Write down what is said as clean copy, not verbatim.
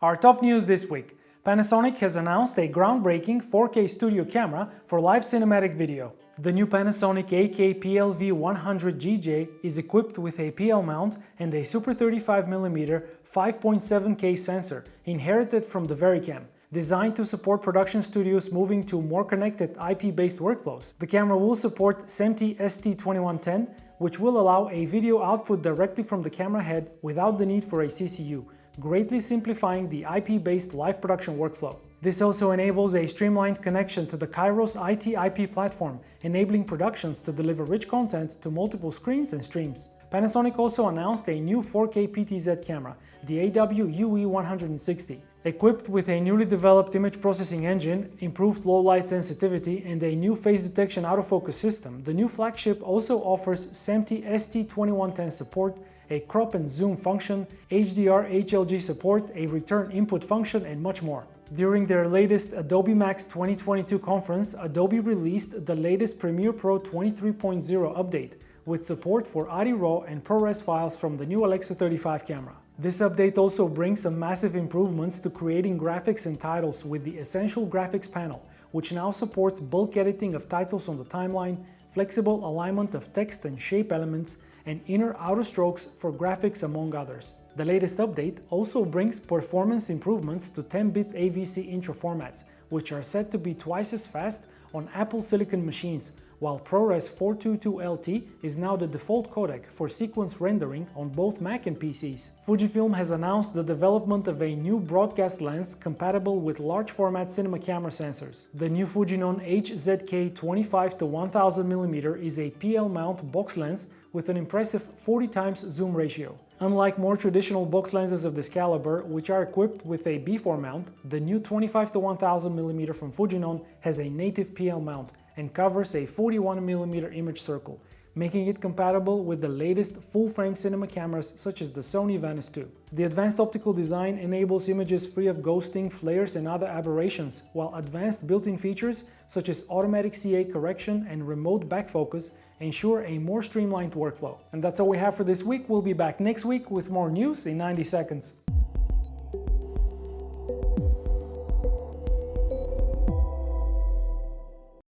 Our top news this week. Panasonic has announced a groundbreaking 4K studio camera for live cinematic video. The new Panasonic AK-PLV100GJ is equipped with a PL mount and a Super 35mm 5.7K sensor inherited from the VariCam, designed to support production studios moving to more connected IP-based workflows. The camera will support SMPTE ST2110, which will allow a video output directly from the camera head without the need for a CCU, greatly simplifying the IP-based live production workflow. This also enables a streamlined connection to the Kairos IT/IP platform, enabling productions to deliver rich content to multiple screens and streams. Panasonic also announced a new 4K PTZ camera, the AW-UE160. Equipped with a newly developed image processing engine, improved low light sensitivity, and a new phase detection autofocus system, the new flagship also offers SMPTE ST2110 support, a crop and zoom function, HDR HLG support, a return input function, and much more. During their latest Adobe Max 2022 conference, Adobe released the latest Premiere Pro 23.0 update, with support for ARRI RAW and ProRes files from the new Alexa 35 camera. This update also brings some massive improvements to creating graphics and titles with the Essential Graphics panel, which now supports bulk editing of titles on the timeline, flexible alignment of text and shape elements, and inner-outer strokes for graphics, among others. The latest update also brings performance improvements to 10-bit AVC intro formats, which are said to be twice as fast on Apple Silicon machines, while ProRes 422LT is now the default codec for sequence rendering on both Mac and PCs. Fujifilm has announced the development of a new broadcast lens compatible with large format cinema camera sensors. The new FUJINON HZK 25-1000mm is a PL mount box lens with an impressive 40 times zoom ratio. Unlike more traditional box lenses of this caliber, which are equipped with a B4 mount, the new 25-1000mm from Fujinon has a native PL mount and covers a 41mm image circle, making it compatible with the latest full-frame cinema cameras such as the Sony Venice 2. The advanced optical design enables images free of ghosting, flares, and other aberrations, while advanced built-in features such as automatic CA correction and remote back focus ensure a more streamlined workflow. And that's all we have for this week. We'll be back next week with more news in 90 seconds.